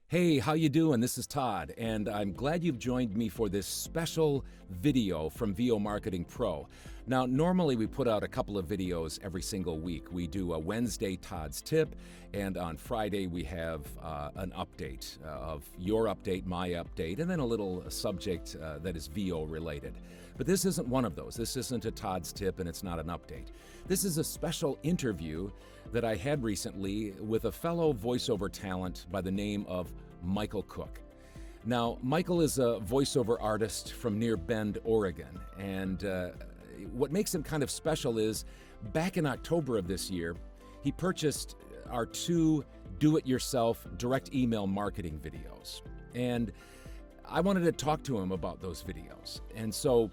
Hey, how you doing? This is Todd, and I'm glad you've joined me for this special video from VO Marketing Pro. Now, normally we put out a couple of videos every single week. We do a Wednesday Todd's Tip, and on Friday we have an update of your update, my update, and then a little subject that is VO related. But this isn't one of those. This isn't a Todd's Tip, and it's not an update. This is a special interview that I had recently with a fellow voiceover talent by the name of Michael Cook. Now, Michael is a voiceover artist from near Bend, Oregon, and what makes him kind of special is back in October of this year, he purchased our two do-it-yourself direct email marketing videos, and I wanted to talk to him about those videos. And so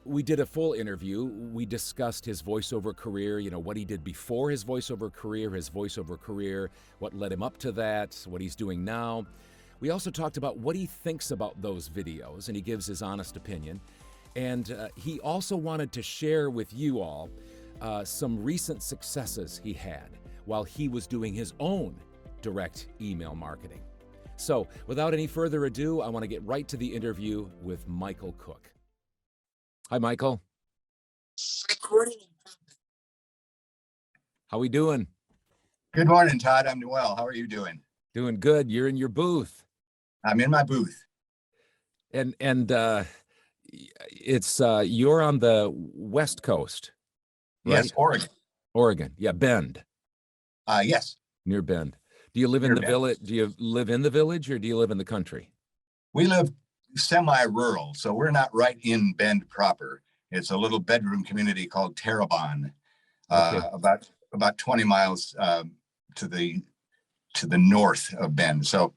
we did a full interview. We discussed his voiceover career, what he did before his voiceover career, what led him up to that, what he's doing now. We also talked about what he thinks about those videos, and he gives his honest opinion. And he also wanted to share with you all some recent successes he had while he was doing his own direct email marketing. So without any further ado, I want to get right to the interview with Michael Cook. Hi, Michael. How we doing? Good morning, Todd. I'm well. How are you doing? Doing good. You're in your booth. I'm in my booth. And it's you're on the West Coast, right? Yes, Oregon. Oregon. Yeah, Bend. Yes. Near Bend. Do you live in the village? Do you live in the village or do you live in the country? We live semi-rural, so we're not right in Bend proper. It's a little bedroom community called Terrebonne, Okay. about 20 miles to the north of Bend. So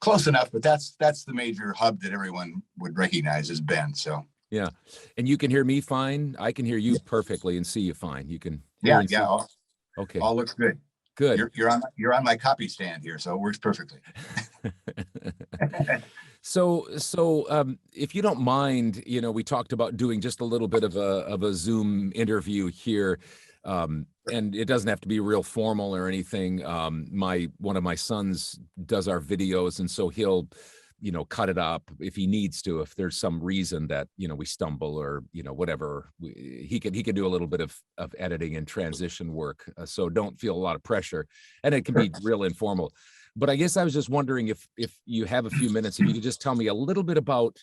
close enough, but that's the major hub that everyone would recognize as Bend. So yeah, and you can hear me fine. I can hear you perfectly and see you fine. You can hear yeah, and yeah. see. Okay. All looks good. Good. You're on my copy stand here, so it works perfectly. So if you don't mind, we talked about doing just a little bit of a Zoom interview here, and it doesn't have to be real formal or anything. One of my sons does our videos, and so he'll, cut it up if he needs to, if there's some reason that, we stumble or, whatever, he can do a little bit of editing and transition work. So don't feel a lot of pressure, and it can be real informal. But I guess I was just wondering if you have a few minutes, if you could just tell me a little bit about,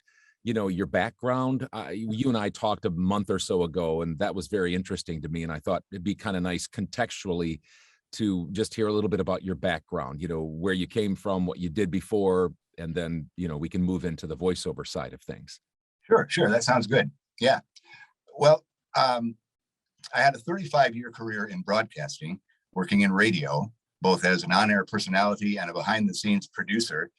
your background. You and I talked a month or so ago, and that was very interesting to me. And I thought it'd be kind of nice contextually to just hear a little bit about your background, where you came from, what you did before, and then, we can move into the voiceover side of things. Sure. That sounds good. Yeah. Well, I had a 35-year career in broadcasting, working in radio, both as an on-air personality and a behind-the-scenes producer,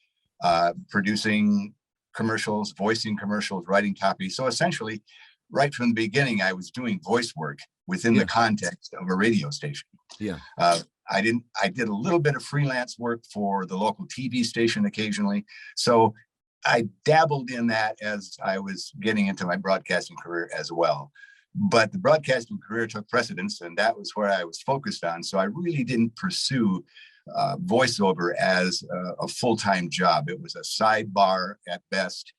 producing commercials, voicing commercials, writing copy. So essentially, right from the beginning, I was doing voice work within the context of a radio station. Yeah. I did a little bit of freelance work for the local TV station occasionally. So I dabbled in that as I was getting into my broadcasting career as well. But the broadcasting career took precedence, and that was where I was focused on. So I really didn't pursue voiceover as a full-time job. It was a sidebar at best,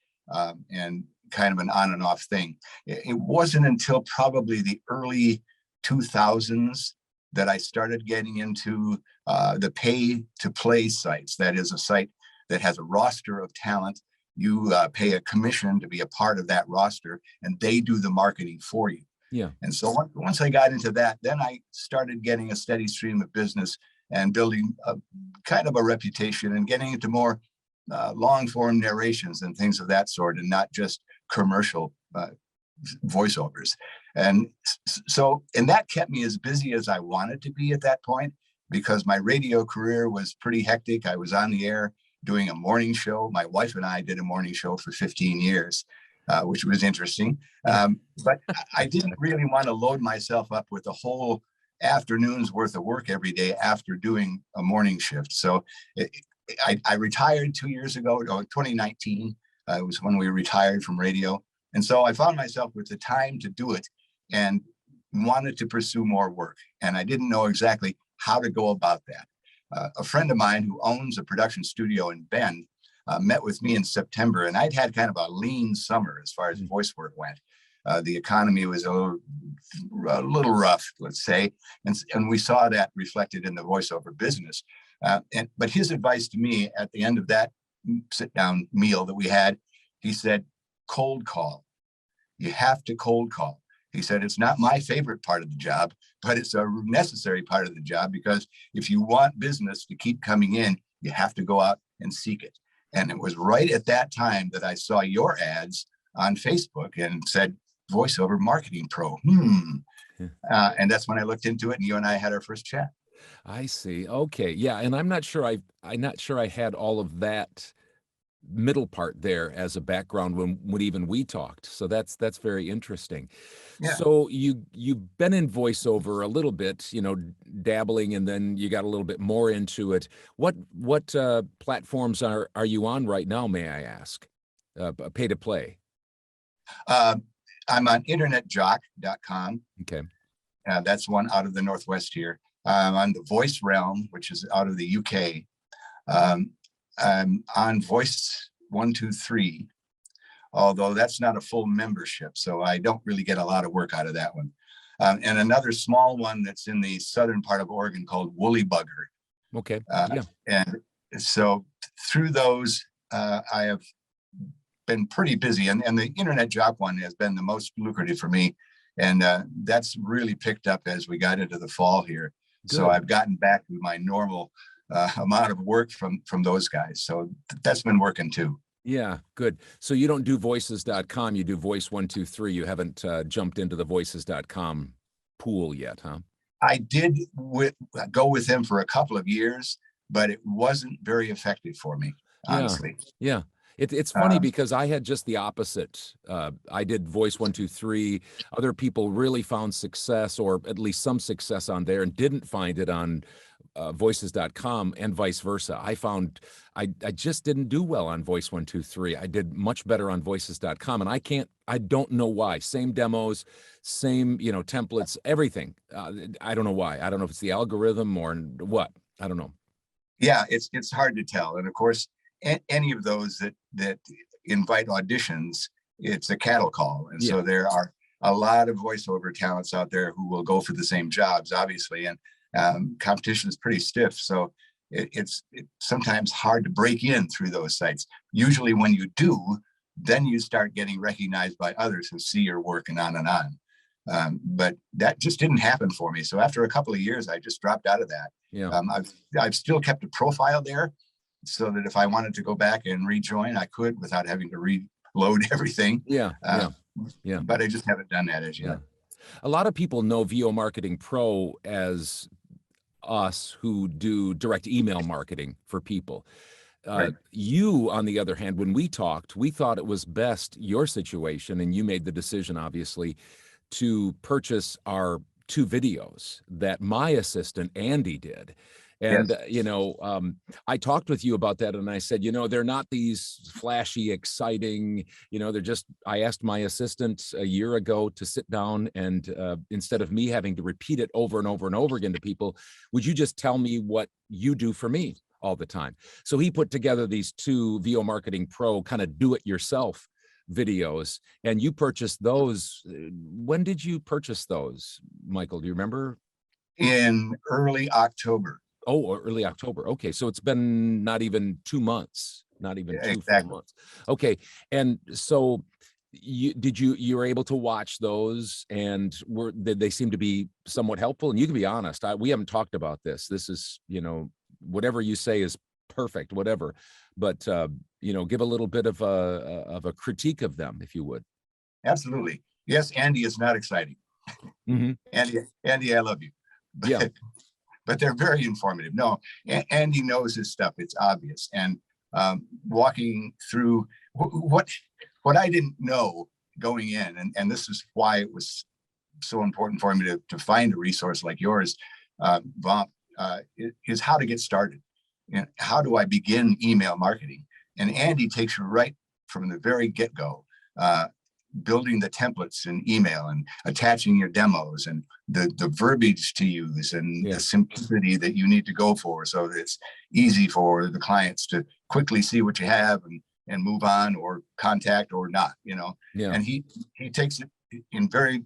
and kind of an on and off thing. It wasn't until probably the early 2000s that I started getting into the pay-to-play sites. That is a site that has a roster of talent. You pay a commission to be a part of that roster, and they do the marketing for you. Yeah. And so once I got into that, then I started getting a steady stream of business and building kind of a reputation and getting into more long-form narrations and things of that sort, and not just commercial voiceovers. And that kept me as busy as I wanted to be at that point, because my radio career was pretty hectic. I was on the air doing a morning show. My wife and I did a morning show for 15 years, which was interesting. But I didn't really want to load myself up with a whole afternoon's worth of work every day after doing a morning shift. So I retired 2 years ago, 2019. It was when we retired from radio. And so I found myself with the time to do it and wanted to pursue more work. And I didn't know exactly how to go about that. a friend of mine who owns a production studio in Bend met with me in September, and I'd had kind of a lean summer as far as voice work went. The economy was a little rough, let's say, and we saw that reflected in the voiceover business. But his advice to me at the end of that sit-down meal that we had, he said, cold call. You have to cold call. He said, it's not my favorite part of the job, but it's a necessary part of the job, because if you want business to keep coming in, you have to go out and seek it. And it was right at that time that I saw your ads on Facebook and said, Voiceover Marketing Pro. And that's when I looked into it, and you and I had our first chat. I see. Okay. Yeah. And I'm not sure I had all of that middle part there as a background when even we talked. So that's very interesting. Yeah. So you've been in voiceover a little bit, dabbling, and then you got a little bit more into it. What platforms are you on right now, may I ask? Pay to play. I'm on internetjock.com. Okay. That's one out of the Northwest here. I'm on the Voice Realm, which is out of the UK. I'm on Voice 123, although that's not a full membership, so I don't really get a lot of work out of that one. And another small one that's in the southern part of Oregon called Woolly Bugger. Okay. Yeah. And so through those, I have been pretty busy, and the Internet Jock one has been the most lucrative for me. And that's really picked up as we got into the fall here. Good. So I've gotten back to my normal amount of work from those guys. So that's been working too. Yeah, good. So you don't do voices.com, you do Voice 123. You haven't jumped into the voices.com pool yet, huh? I did go with them for a couple of years, but it wasn't very effective for me, honestly. Yeah. It's funny because I had just the opposite. I did Voice 123. Other people really found success, or at least some success on there, and didn't find it on voices.com, and vice versa. I found I just didn't do well on Voice 123. I did much better on voices.com, and I don't know why. Same demos, same, templates, everything. I don't know why. I don't know if it's the algorithm or what. I don't know. Yeah, it's hard to tell. And of course, any of those that invite auditions, it's a cattle call. And so there are a lot of voiceover talents out there who will go for the same jobs, obviously. And competition is pretty stiff. So it's sometimes hard to break in through those sites. Usually when you do, then you start getting recognized by others who see your work and on and on. But that just didn't happen for me. So after a couple of years, I just dropped out of that. Yeah. I've still kept a profile there, so that if I wanted to go back and rejoin, I could without having to reload everything. Yeah. But I just haven't done that as yet. Yeah. A lot of people know VO Marketing Pro as us who do direct email marketing for people. Right. You, on the other hand, when we talked, we thought it was best, your situation, and you made the decision, obviously, to purchase our 2 videos that my assistant, Andy, did. And, Yes. I talked with you about that, and I said, they're not these flashy, exciting, I asked my assistant a year ago to sit down and instead of me having to repeat it over and over and over again to people, would you just tell me what you do for me all the time? So he put together these 2 VO Marketing Pro kind of do-it-yourself videos, and you purchased those. When did you purchase those, Michael? Do you remember? In early October. Oh, early October. Okay. So it's been not even 2 months, not even two full months. Okay. And so you were able to watch those, and did they seem to be somewhat helpful? And you can be honest, we haven't talked about this. This is, whatever you say is perfect, whatever, but give a little bit of a critique of them, if you would. Absolutely. Yes. Andy is not exciting. Mm-hmm. Andy, I love you. But they're very informative. No, Andy knows his stuff. It's obvious. And walking through what I didn't know going in, and this is why it was so important for me to find a resource like yours, Vomp, is how to get started. And how do I begin email marketing? And Andy takes you right from the very get-go building the templates in email and attaching your demos and the verbiage to use and Yeah. the simplicity that you need to go for, so that it's easy for the clients to quickly see what you have and move on or contact or not, you know. Yeah. And he takes it in very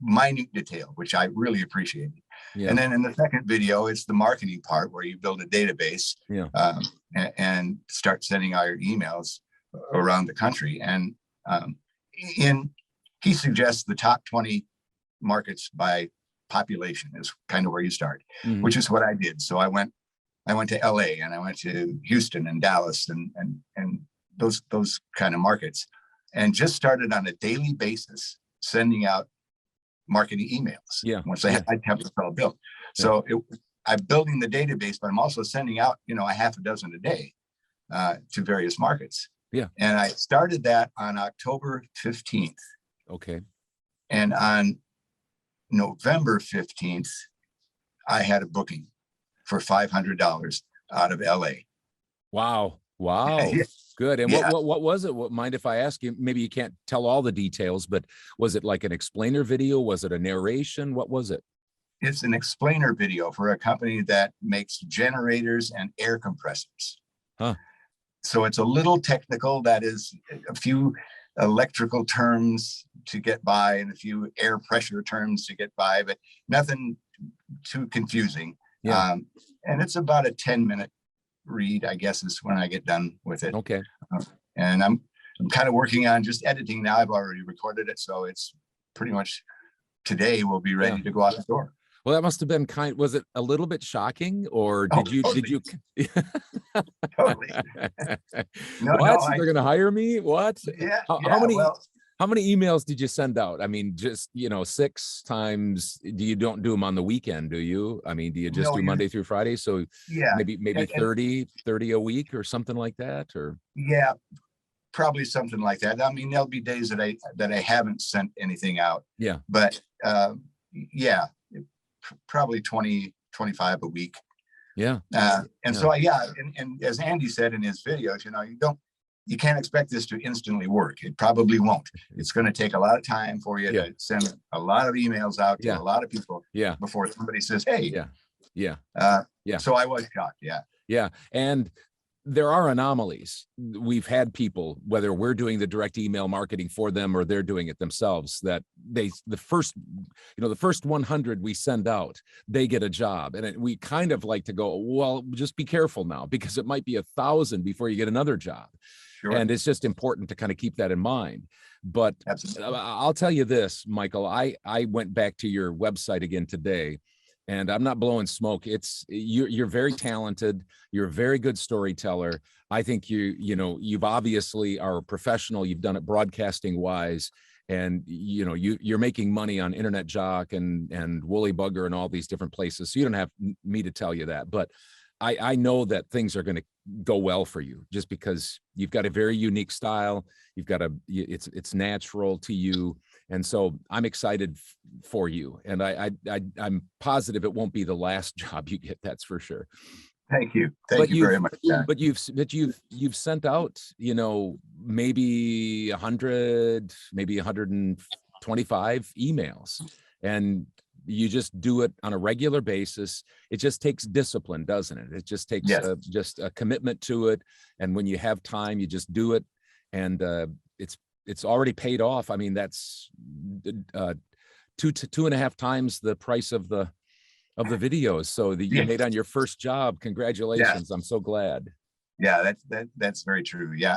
minute detail, which I really appreciated. Yeah. And then in the second video, it's the marketing part where you build a database, Yeah. and start sending out your emails around the country. And he suggests the top 20 markets by population is kind of where you start, Mhm. which is what I did. So I went to LA and I went to Houston and Dallas and those kind of markets, and just started on a daily basis sending out marketing emails. Yeah. Once I had my template all built. So I'm building the database, but I'm also sending out, you know, a half a dozen a day to various markets. Yeah. And I started that on October 15th. Okay. And on November 15th, I had a booking for $500 out of LA. Wow. Wow. Yeah. Good. And Yeah. what was it? What, mind if I ask you? Maybe you can't tell all the details, but was it like an explainer video? Was it a narration? What was it? It's an explainer video for a company that makes generators and air compressors. Huh. So it's a little technical. That is a few electrical terms to get by and a few air pressure terms to get by, but nothing too confusing. Yeah. And it's about a 10-minute read, I guess, is when I get done with it. Okay. And I'm kind of working on just editing now. I've already recorded it, so it's pretty much today we'll be ready to go out the door. Well, that must have been was it a little bit shocking, or did Totally. did you? Totally. No, What? They're going to hire me? What? Yeah. How many emails did you send out? I mean, just, 6 times. You don't do them on the weekend, do you? I mean, do you just do Monday through Friday? So yeah, maybe 30 a week or something like that, or? Yeah, probably something like that. I mean, there'll be days that I haven't sent anything out. Yeah. But yeah, probably 20, 25 a week. Yeah. So and as Andy said in his videos, you can't expect this to instantly work. It probably won't. It's going to take a lot of time for you to send a lot of emails out to a lot of people before somebody says, hey. So I was shocked. Yeah. And there are anomalies. We've had people, whether we're doing the direct email marketing for them or they're doing it themselves, that the first 100 we send out, they get a job. And we kind of like to go, well, just be careful now, because it might be 1,000 before you get another job. Sure. And it's just important to kind of keep that in mind. But absolutely. I'll tell you this, Michael, I went back to your website again today, and I'm not blowing smoke. You're very talented. You're a very good storyteller. I think you've obviously are a professional. You've done it broadcasting wise, and you're making money on Internet Jock and Woolly Bugger and all these different places. So you don't have me to tell you that, but I know that things are going to go well for you, just because you've got a very unique style. You've got it's natural to you. And so I'm excited for you. And I'm positive it won't be the last job you get. That's for sure. Thank you. Thank you very much. But you've sent out, maybe 100, maybe 125 emails, and you just do it on a regular basis. It just takes discipline, doesn't it? It just takes just a commitment to it. And when you have time, you just do it. And it's already paid off. I mean, that's 2.5 times the price of the videos. So that you made on your first job. Congratulations. Yeah. I'm so glad. Yeah, that's very true. Yeah.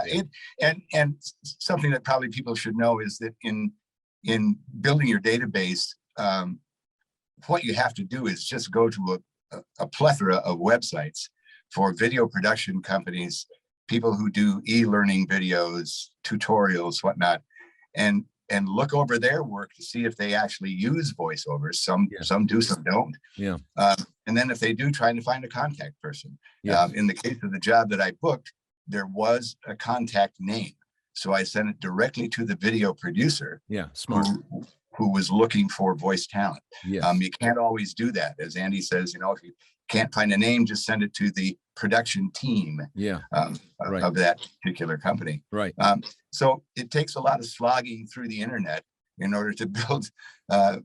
And something that probably people should know is that in building your database, what you have to do is just go to a plethora of websites for video production companies, people who do e-learning videos, tutorials, whatnot, and look over their work to see if they actually use voiceovers. Some do, some don't. Yeah. And then if they do, trying to find a contact person. Yeah. In the case of the job that I booked, there was a contact name. So I sent it directly to the video producer. Yeah, smart. Who was looking for voice talent. Yes. You can't always do that. As Andy says, can't find a name, just send it to the production team Yeah. Right. of that particular company. Right. So it takes a lot of slogging through the internet in order to build a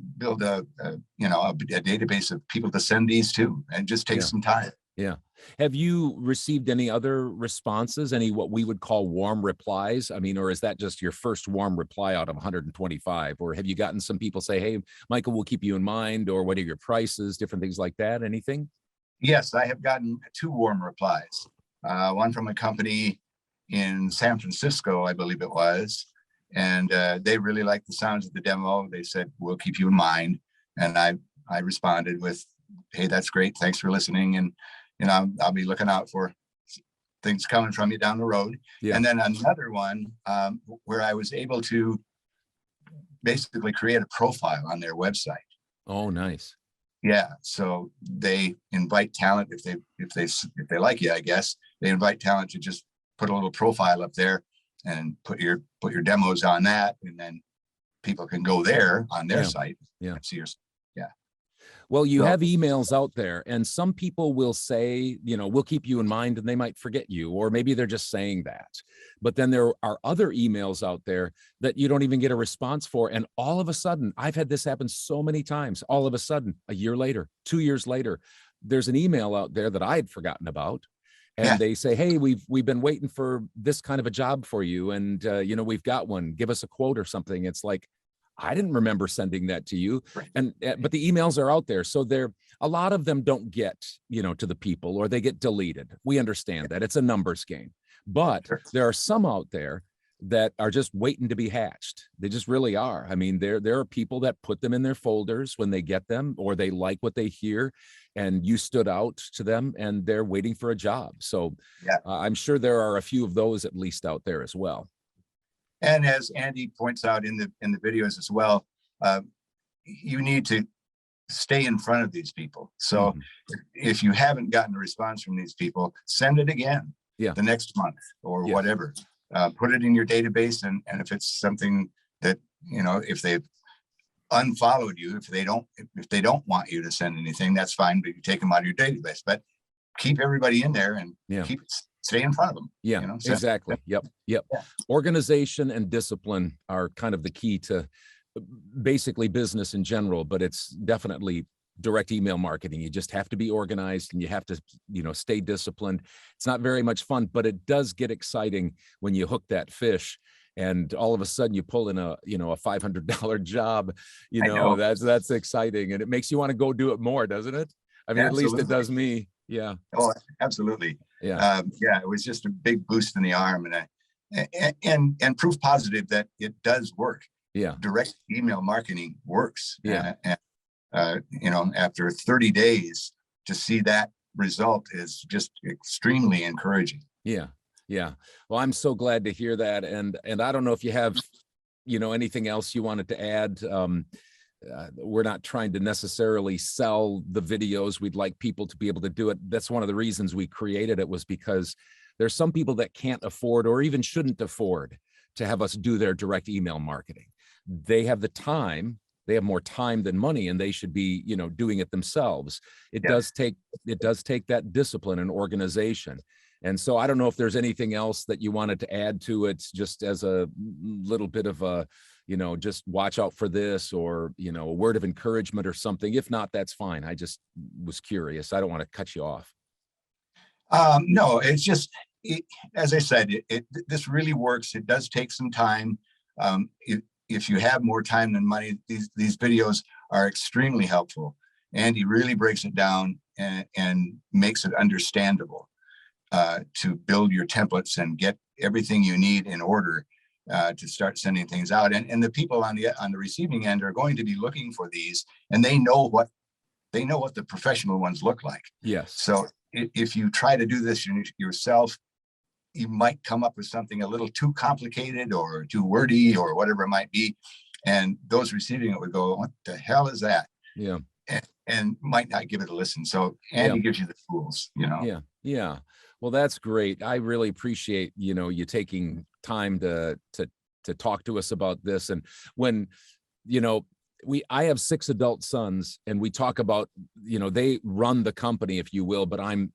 database of people to send these to, and it just takes Yeah. some time. Yeah. Have you received any other responses, any what we would call warm replies? I mean, or is that just your first warm reply out of 125? Or have you gotten some people say, hey, Michael, we'll keep you in mind, or what are your prices, different things like that? Anything? Yes, I have gotten 2 warm replies. One from a company in San Francisco, I believe it was, and they really liked the sounds of the demo. They said, we'll keep you in mind. And I responded with, hey, that's great. Thanks for listening. And, I'll be looking out for things coming from you down the road. Yeah. And then another one where I was able to basically create a profile on their website. Oh, nice. Yeah. So they invite talent if they like you, I guess. They invite talent to just put a little profile up there and put your demos on that, and then people can go there on their site and see your. Well, you have emails out there, and some people will say, we'll keep you in mind, and they might forget you, or maybe they're just saying that. But then there are other emails out there that you don't even get a response for. And all of a sudden, I've had this happen so many times, all of a sudden, a year later, 2 years later, there's an email out there that I had forgotten about. And they say, hey, we've been waiting for this kind of a job for you. And, we've got one, give us a quote or something. It's like, I didn't remember sending that to you. And, but the emails are out there. So a lot of them don't get, to the people, or they get deleted. We understand that it's a numbers game, but there are some out there that are just waiting to be hatched. They just really are. I mean, there are people that put them in their folders when they get them, or they like what they hear, and you stood out to them, and they're waiting for a job. So I'm sure there are a few of those at least out there as well. And as Andy points out in the videos as well, you need to stay in front of these people. So if you haven't gotten a response from these people, send it again the next month or whatever. Put it in your database, and if it's something that, if they've unfollowed you, if they don't want you to send anything, that's fine, but you take them out of your database. But keep everybody in there and stay in front of them. Exactly. Yep. Organization and discipline are kind of the key to basically business in general, but it's definitely direct email marketing. You just have to be organized, and you have to, stay disciplined. It's not very much fun, but it does get exciting when you hook that fish, and all of a sudden you pull in a $500 job. That's exciting, and it makes you want to go do it more, doesn't it? I mean, absolutely. At least it does me. Yeah. Oh, absolutely. Yeah. It was just a big boost in the arm, and proof positive that it does work. Yeah. Direct email marketing works. Yeah. After 30 days, to see that result is just extremely encouraging. Yeah. Yeah. Well, I'm so glad to hear that. And I don't know if you have, anything else you wanted to add. We're not trying to necessarily sell the videos. We'd like people to be able to do it. That's one of the reasons we created it, was because there's some people that can't afford, or even shouldn't afford, to have us do their direct email marketing. They have the time. They have more time than money, and they should be, doing it themselves. It does take that discipline and organization. And so I don't know if there's anything else that you wanted to add to it, just as a little bit of a, just watch out for this, or, a word of encouragement or something. If not, that's fine. I just was curious. I don't want to cut you off. No, it's just, as I said, this really works. It does take some time. If you have more time than money, these videos are extremely helpful. Andy really breaks it down and makes it understandable to build your templates and get everything you need in order to start sending things out. And the people on the receiving end are going to be looking for these, and they know what the professional ones look like. Yes. So if you try to do this yourself, you might come up with something a little too complicated or too wordy or whatever it might be. And those receiving it would go, what the hell is that? Yeah. And might not give it a listen. So Andy gives you the tools, Yeah. Yeah. Well, that's great. I really appreciate, you taking time to talk to us about this. And when, I have 6 adult sons, and we talk about, they run the company, if you will, but I'm,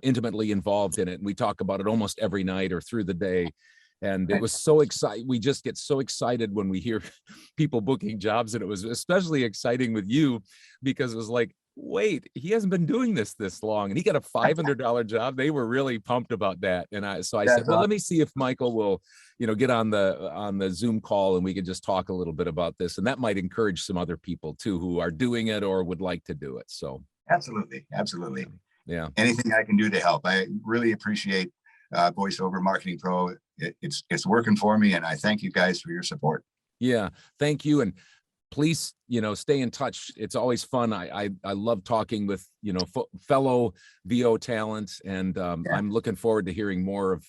intimately involved in it. And we talk about it almost every night or through the day. And it Right. was so exciting. We just get so excited when we hear people booking jobs. And it was especially exciting with you because it was like, wait, he hasn't been doing this long, and he got a $500 job. They were really pumped about that. And I said, That's well, awesome. let me see if Michael will, get on the Zoom call, and we could just talk a little bit about this. And that might encourage some other people too, who are doing it or would like to do it. So Absolutely. Absolutely. yeah. Anything I can do to help. I really appreciate VoiceOver Marketing Pro. It's working for me, and I thank you guys for your support. Yeah. Thank you. And please, stay in touch. It's always fun. I love talking with, fellow VO talent, and Yeah. I'm looking forward to hearing more of,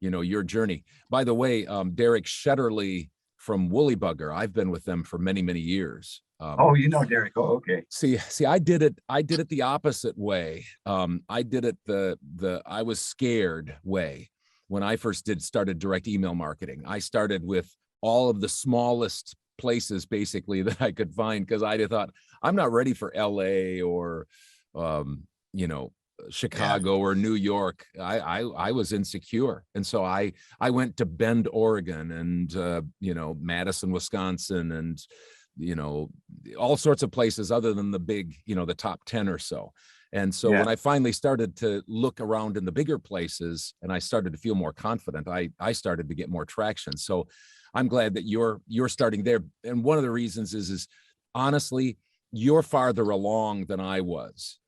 your journey. By the way, Derek Shetterly from Woolly Bugger, I've been with them for many, many years. Oh, you know, Derek. Oh, okay. See, I did it the opposite way. I did it I was scared way when I first started direct email marketing. I started with all of the smallest places basically that I could find, because I thought I'm not ready for LA or Chicago or New York. I was insecure, and so I went to Bend, Oregon, and Madison, Wisconsin, and all sorts of places other than the big, the top 10 or so. And so Yeah. when I finally started to look around in the bigger places and I started to feel more confident, I started to get more traction. So I'm glad that you're starting there. And one of the reasons is honestly, you're farther along than I was.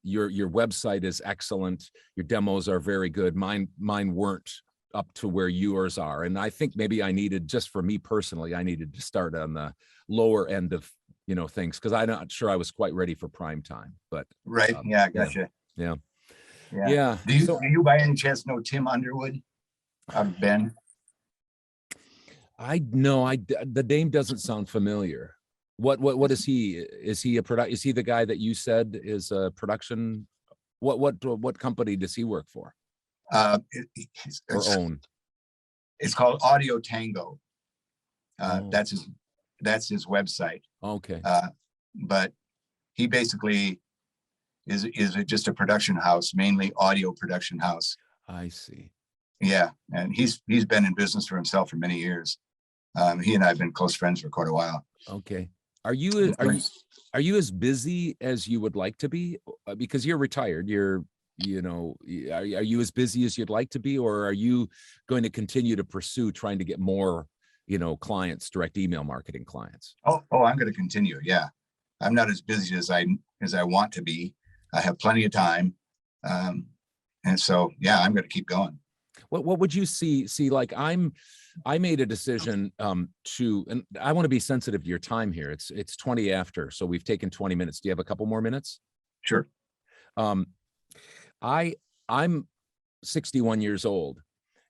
Your website is excellent. Your demos are very good. Mine weren't up to where yours are. And I think maybe I needed, just for me personally, I needed to start on the lower end of, things, because I'm not sure I was quite ready for prime time. But Right. Yeah. Gotcha. yeah. Yeah. Do you by any chance know Tim Underwood out of Bend? The name doesn't sound familiar. What is he? Is he is he the guy that you said is a production? What company does he work for or own? It's called Audio Tango. Oh. That's his website. Okay. But he basically is just a production house, mainly audio production house. I see. Yeah, and he's been in business for himself for many years. He and I have been close friends for quite a while. Okay. Are you as busy as you would like to be? Because you're retired. Are you as busy as you'd like to be, or are you going to continue to pursue trying to get more, clients, direct email marketing clients? Oh, I'm going to continue. Yeah, I'm not as busy as I want to be. I have plenty of time, and so yeah, I'm going to keep going. What would you see? Like I made a decision and I want to be sensitive to your time here. It's 20 after, so we've taken 20 minutes. Do you have a couple more minutes? Sure. I'm 61 years old,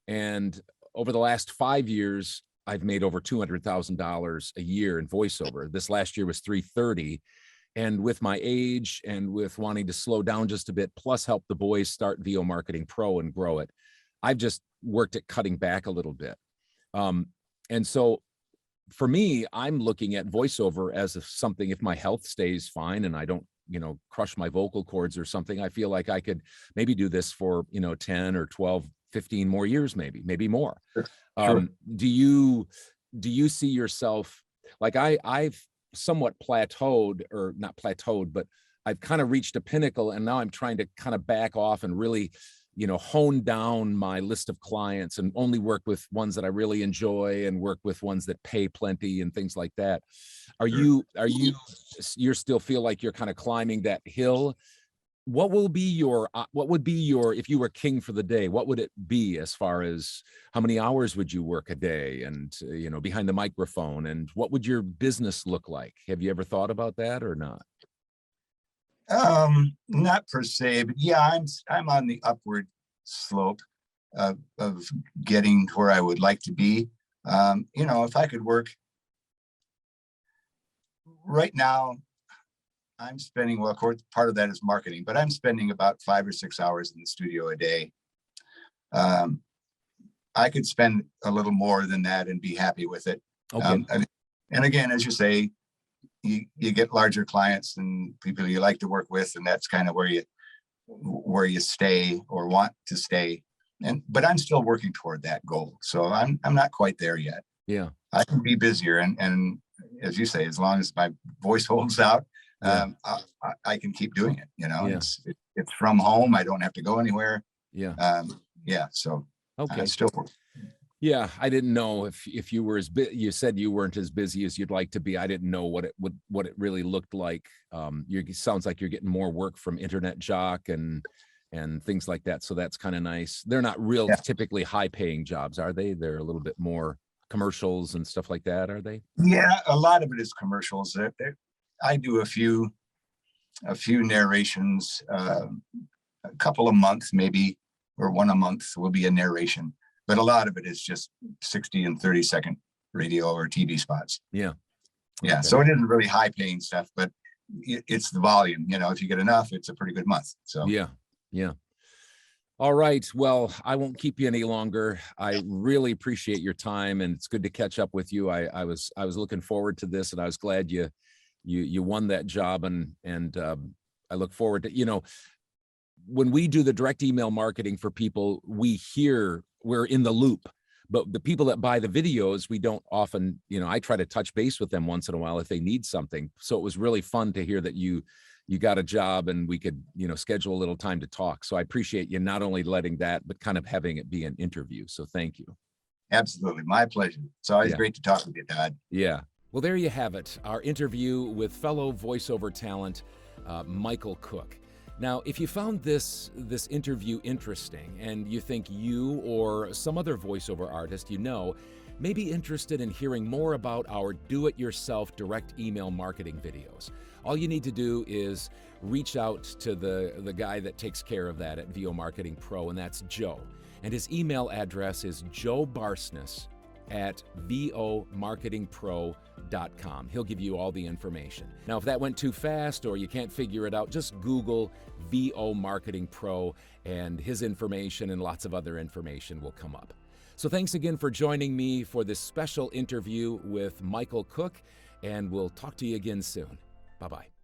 and over the last 5 years, I've made over $200,000 a year in voiceover. This last year was 330. And with my age and with wanting to slow down just a bit, plus help the boys start VO Marketing Pro and grow it, I've just worked at cutting back a little bit. And so for me, I'm looking at voiceover as something, if my health stays fine and I don't, crush my vocal cords or something, I feel like I could maybe do this for, 10 or 12, 15 more years, maybe more. Sure. Do you see yourself, like I've somewhat plateaued, or not plateaued, but I've kind of reached a pinnacle, and now I'm trying to kind of back off and really, hone down my list of clients and only work with ones that I really enjoy and work with ones that pay plenty and things like that. You still feel like you're kind of climbing that hill? What would be your, if you were king for the day, what would it be as far as how many hours would you work a day, and, behind the microphone, and what would your business look like? Have you ever thought about that or not? Not per se, but yeah, I'm on the upward slope of getting to where I would like to be. If I could work right now, I'm spending, well, of course, part of that is marketing, but I'm spending about 5 or 6 hours in the studio a day. I could spend a little more than that and be happy with it. Okay. And again, as you say, you get larger clients and people you like to work with, and that's kind of where you stay or want to stay. But I'm still working toward that goal. So I'm not quite there yet. Yeah. I can be busier, and as you say, as long as my voice holds out, Yeah. I can keep doing it. Yeah. It's from home. I don't have to go anywhere. Yeah. Yeah. So Okay. I still work. Yeah, I didn't know if you were you said you weren't as busy as you'd like to be. I didn't know what it really looked like. It sounds like you're getting more work from Internet Jock and things like that. So that's kind of nice. They're not real Yeah. typically high paying jobs, are they? They're a little bit more commercials and stuff like that, are they? Yeah, a lot of it is commercials. I do a few narrations, a couple a month maybe, or one a month will be a narration. But a lot of it is just 60 and 30-second radio or TV spots. Yeah. Yeah. Okay. So it isn't really high paying stuff, but it's the volume. If you get enough, it's a pretty good month. So Yeah. Yeah. All right. Well, I won't keep you any longer. I really appreciate your time, and it's good to catch up with you. I was looking forward to this, and I was glad you won that job, and I look forward to, when we do the direct email marketing for people, we're in the loop, but the people that buy the videos, we don't often, I try to touch base with them once in a while if they need something. So it was really fun to hear that you got a job and we could, schedule a little time to talk. So I appreciate you not only letting that, but kind of having it be an interview. So thank you. absolutely. My pleasure. It's always Yeah. great to talk with you, Todd. Yeah. Well, there you have it. Our interview with fellow voiceover talent, Michael Cook. Now, if you found this interview interesting and you think you or some other voiceover artist may be interested in hearing more about our do-it-yourself direct email marketing videos, all you need to do is reach out to the guy that takes care of that at VO Marketing Pro, and that's Joe. And his email address is joebarsness@vomarketingpro.com. He'll give you all the information. Now, if that went too fast or you can't figure it out, just Google VO Marketing Pro and his information and lots of other information will come up. So thanks again for joining me for this special interview with Michael Cook, and we'll talk to you again soon. Bye-bye.